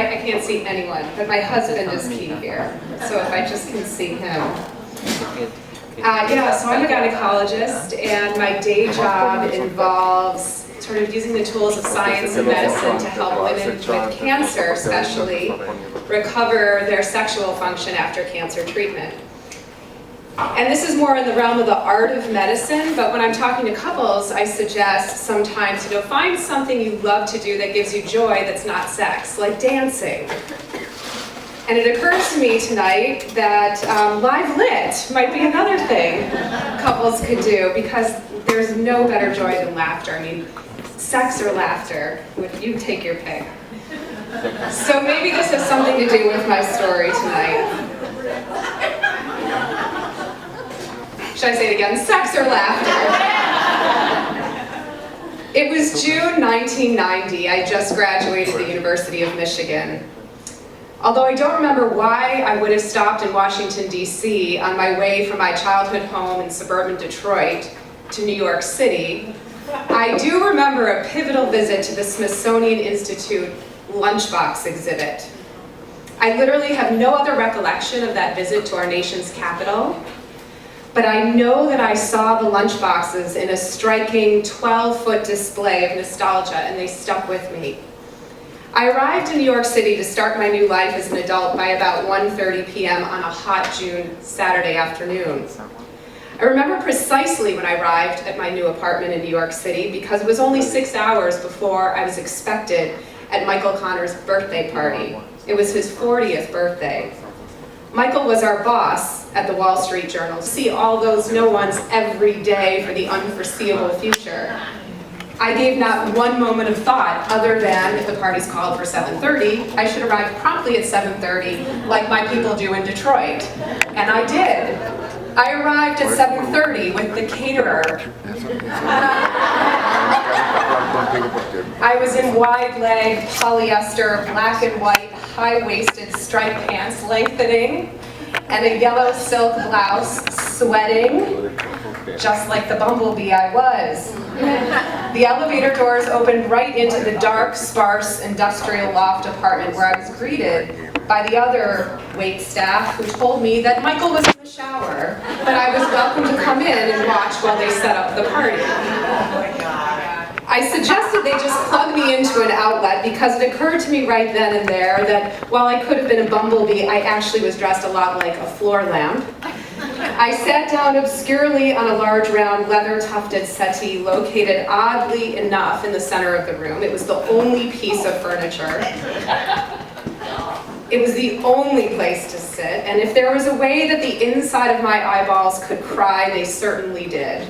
I can't see anyone, but my husband is key here. So if I just can see him. Yeah, so I'm a gynecologist, and my day job involves sort of using the tools of science and medicine to help women with cancer, especially, recover their sexual function after cancer treatment. And this is more in the realm of the art of medicine, but when I'm talking to couples, I suggest sometimes, find something you love to do that gives you joy that's not sex, like dancing. And it occurs to me tonight that live lit might be another thing couples could do, because there's no better joy than laughter. I mean, sex or laughter, you take your pick. So maybe this has something to do with my story tonight. Should I say it again? Sex or laughter? It was June 1990. I just graduated the University of Michigan. Although I don't remember why I would have stopped in Washington, D.C. on my way from my childhood home in suburban Detroit to New York City, I do remember a pivotal visit to the Smithsonian Institute lunchbox exhibit. I literally have no other recollection of that visit to our nation's capital, but I know that I saw the lunchboxes in a striking 12-foot display of nostalgia, and they stuck with me. I arrived in New York City to start my new life as an adult by about 1:30 p.m. on a hot June Saturday afternoon. I remember precisely when I arrived at my new apartment in New York City, because it was only 6 hours before I was expected at Michael Connor's birthday party. It was his 40th birthday. Michael was our boss at the Wall Street Journal. See all those no-ones every day for the unforeseeable future. I gave not one moment of thought other than, if the party's called for 7:30, I should arrive promptly at 7:30 like my people do in Detroit. And I did. I arrived at 7:30 with the caterer. I was in wide-leg, polyester, black and white, high-waisted striped pants lengthening, and a yellow silk blouse, sweating, just like the bumblebee I was. The elevator doors opened right into the dark, sparse, industrial loft apartment, where I was greeted by the other wait staff, who told me that Michael was in the shower, but I was welcome to come in and watch while they set up the party. I suggested they just plug me into an outlet, because it occurred to me right then and there that while I could have been a bumblebee, I actually was dressed a lot like a floor lamp. I sat down obscurely on a large round leather-tufted settee located oddly enough in the center of the room. It was the only piece of furniture. It was the only place to sit, and if there was a way that the inside of my eyeballs could cry, they certainly did.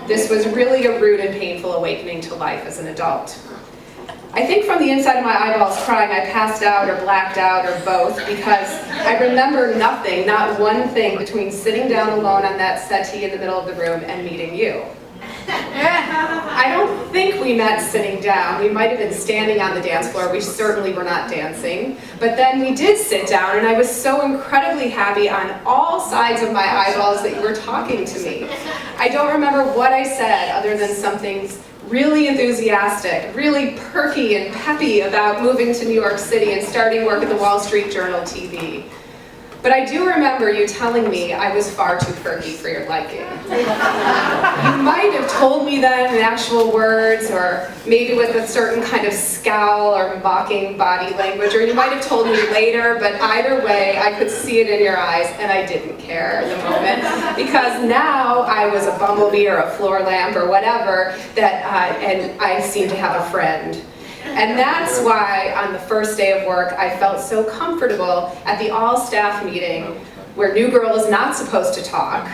This was really a rude and painful awakening to life as an adult. I think from the inside of my eyeballs crying, I passed out or blacked out or both, because I remember nothing, not one thing, between sitting down alone on that settee in the middle of the room and meeting you. I don't think we met sitting down. We might have been standing on the dance floor. We certainly were not dancing. But then we did sit down, and I was so incredibly happy on all sides of my eyeballs that you were talking to me. I don't remember what I said other than something really enthusiastic, really perky and peppy about moving to New York City and starting work at the Wall Street Journal TV. But I do remember you telling me I was far too perky for your liking. You might have told me that in actual words, or maybe with a certain kind of scowl or mocking body language, or you might have told me later, but either way, I could see it in your eyes, and I didn't care in the moment, because now I was a bumblebee or a floor lamp or whatever, and I seemed to have a friend. And that's why on the first day of work, I felt so comfortable at the all-staff meeting, where new girl is not supposed to talk,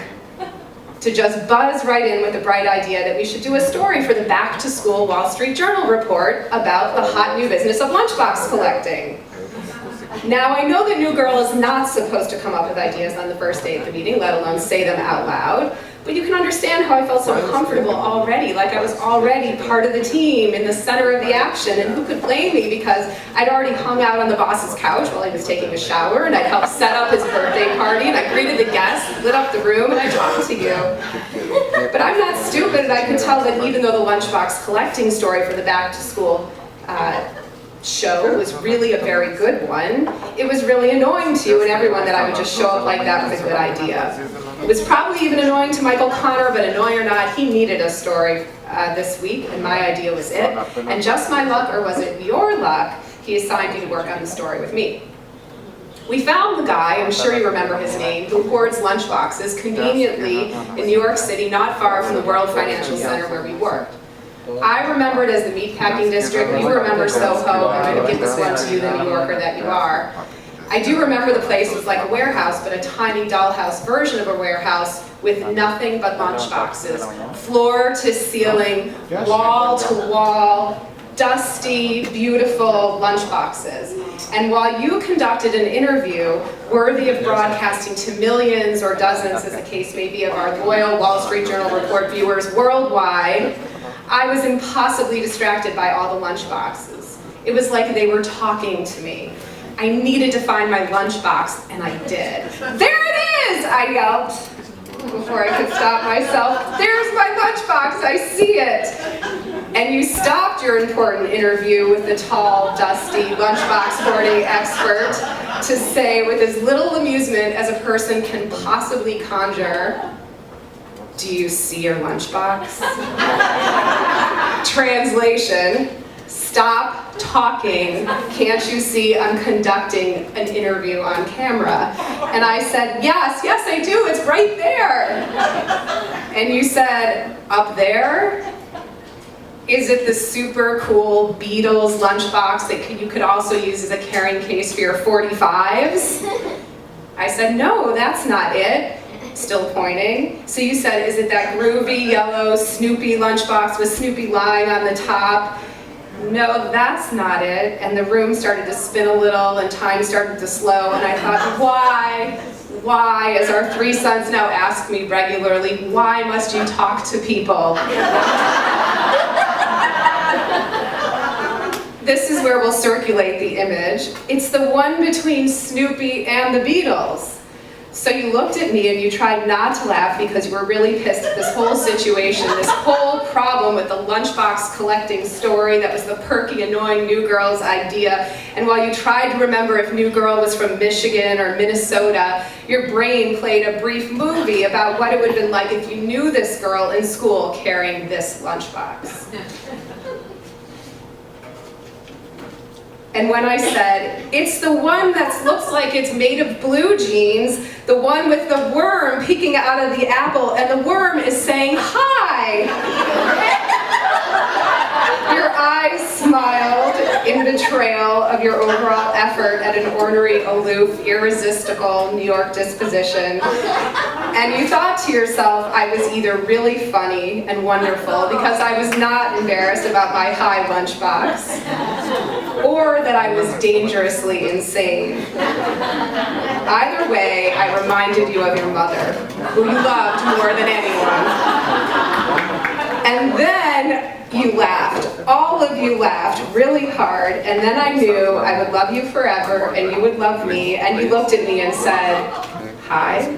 to just buzz right in with the bright idea that we should do a story for the back-to-school Wall Street Journal report about the hot new business of lunchbox collecting. Now, I know that new girl is not supposed to come up with ideas on the first day of the meeting, let alone say them out loud. But you can understand how I felt so comfortable already, like I was already part of the team, in the center of the action, and who could blame me, because I'd already hung out on the boss's couch while he was taking a shower, and I'd helped set up his birthday party, and I greeted the guests, lit up the room, and I talked to you. But I'm not stupid, and I could tell that even though the lunchbox collecting story for the back-to-school show was really a very good one, it was really annoying to you and everyone that I would just show up like that with a good idea. It was probably even annoying to Michael Connor, but annoying or not, he needed a story this week, and my idea was it. And just my luck, or was it your luck, he assigned you to work on the story with me. We found the guy, I'm sure you remember his name, who hoards lunchboxes conveniently in New York City, not far from the World Financial Center where we worked. I remember it as the meatpacking district, you remember Soho, I'm going to give this one to you, the New Yorker that you are. I do remember the place was like a warehouse, but a tiny dollhouse version of a warehouse with nothing but lunchboxes. Floor to ceiling, wall to wall, dusty, beautiful lunchboxes. And while you conducted an interview worthy of broadcasting to millions or dozens, as the case may be, of our loyal Wall Street Journal report viewers worldwide, I was impossibly distracted by all the lunchboxes. It was like they were talking to me. I needed to find my lunchbox, and I did. There it is, I yelped before I could stop myself. There's my lunchbox, I see it. And you stopped your important interview with the tall, dusty lunchbox hoarding expert to say, with as little amusement as a person can possibly conjure, "Do you see your lunchbox?" Translation, stop talking. Can't you see I'm conducting an interview on camera? And I said, yes, I do, it's right there. And you said, up there? Is it the super cool Beatles lunchbox that you could also use as a carrying case for your 45s? I said, no, that's not it. Still pointing. So you said, is it that groovy yellow Snoopy lunchbox with Snoopy lying on the top? No, that's not it. And the room started to spin a little and time started to slow, and I thought, why, as our three sons now ask me regularly, why must you talk to people? This is where we'll circulate the image. It's the one between Snoopy and the Beatles. So you looked at me and you tried not to laugh because you were really pissed at this whole situation, this whole problem with the lunchbox collecting story that was the perky, annoying New Girl's idea. And while you tried to remember if New Girl was from Michigan or Minnesota, your brain played a brief movie about what it would have been like if you knew this girl in school carrying this lunchbox. And when I said, it's the one that looks like it's made of blue jeans, the one with the worm peeking out of the apple, and the worm is saying, hi! Your eyes smiled in betrayal of your overall effort at an ornery, aloof, irresistible New York disposition. And you thought to yourself, I was either really funny and wonderful because I was not embarrassed about my high lunchbox, or that I was dangerously insane. Either way, I reminded you of your mother, who you loved more than anyone. And then you laughed. All of you laughed really hard, and then I knew I would love you forever, and you would love me, and you looked at me and said, hi.